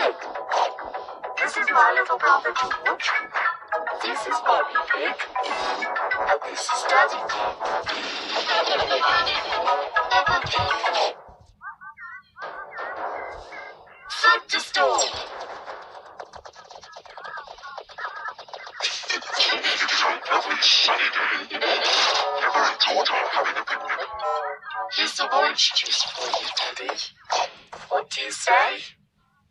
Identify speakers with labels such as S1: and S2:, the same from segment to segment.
S1: Pig. This is my little brother George. This is Mommy Pig. And this is Daddy Pig. Thunderstorm.
S2: It is a lovely sunny day. Peppa and George are having a picnic.
S1: Here's some orange juice for you, Daddy. What do you say?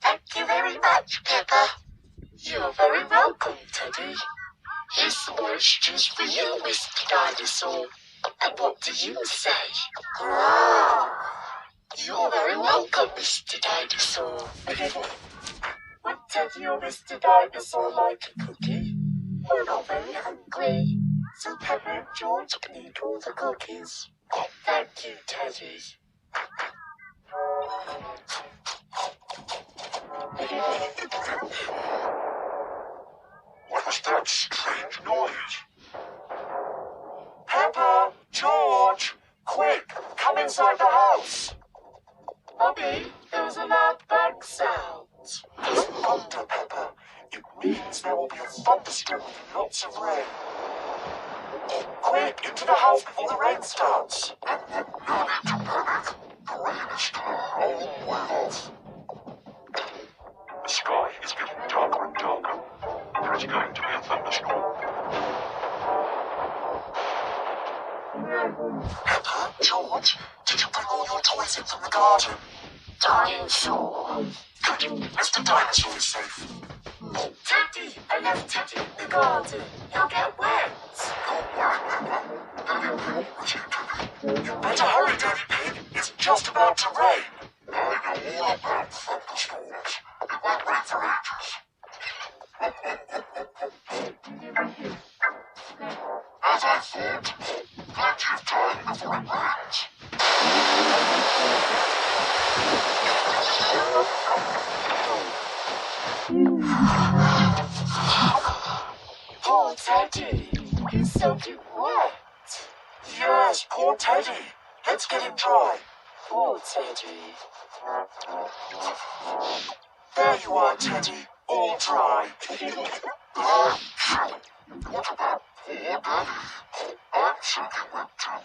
S1: Thank you very much, Peppa. You're very welcome, Teddy. Here's some orange juice for you, Mr. Dinosaur. And what do you say? You're very welcome, Mr. Dinosaur. Would Teddy or Mr. Dinosaur like a cookie? We're not very hungry, so Peppa and George can eat all the cookies. Thank you, Teddy.
S2: What was that strange noise?
S1: Peppa, George, quick, come inside the house. Mummy, there was a loud bang sound. It's thunder, Peppa. It means there will be a thunderstorm with lots of rain. Quick, into the house before the rain starts.
S2: No need to panic. The rain is still a long way off. The sky is getting darker and darker. There is going to be a thunderstorm.
S1: Peppa, George, did you bring all your toys in from the garden? Dinosaur. Good, Mr. Dinosaur is safe. Teddy, I left Teddy in the garden. He'll get wet.
S2: Don't worry, Peppa. Daddy will be with you, Teddy.
S1: You better hurry, Daddy Pig. It's just about to rain.
S2: I know all about thunderstorms. It won't rain for ages. As I thought, plenty of time before it rains.
S1: Poor Teddy. He's soaking wet. Yes, poor Teddy. Let's get him dry. Poor Teddy. There you are, Teddy. All dry.
S2: What about poor Daddy? I'm soaking wet too.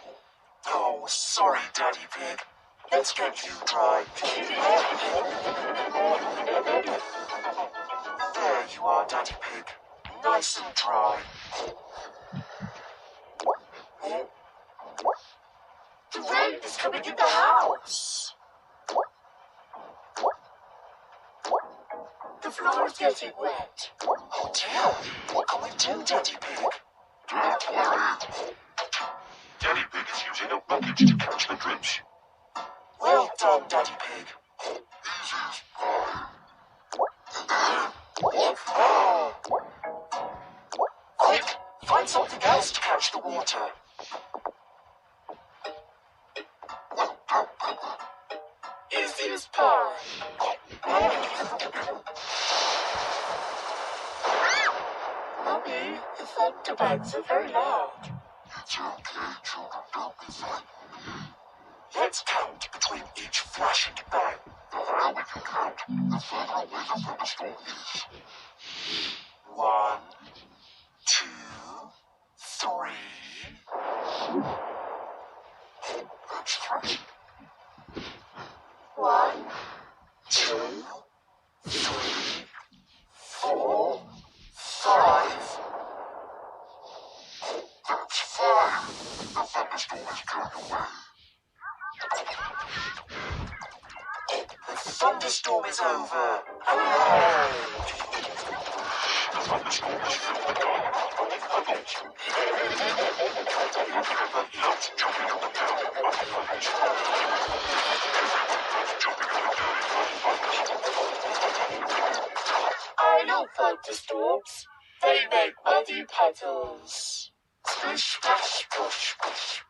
S1: Oh, sorry, Daddy Pig. Let's get you dry. There you are, Daddy Pig. Nice and dry. The rain is coming in the house. The floor is getting wet. Oh dear, what can we do, Daddy Pig?
S2: Don't worry. Daddy Pig is using a bucket to catch the drips.
S1: Well done, Daddy Pig.
S2: This is fine.
S1: Quick, find something else to catch the water.
S2: Well done, Peppa.
S1: Easy as pie. Mummy, the thunder bangs are very loud.
S2: It's okay, children. Don't be frightened.
S1: Let's count between each flash and bang.
S2: The higher we can count, the further away the thunderstorm is.
S1: 1, 2, 3.
S2: That's 3.
S1: 1, 2, 3, 4, 5.
S2: That's 5. The thunderstorm is going away.
S1: The thunderstorm is over. Hooray!
S2: The thunderstorm is filled with puddles. Peppa loves jumping up and down in muddy puddles. Everyone loves jumping up and down in muddy puddles.
S1: I love thunderstorms. They make muddy puddles. Splish, splash, splash, splash.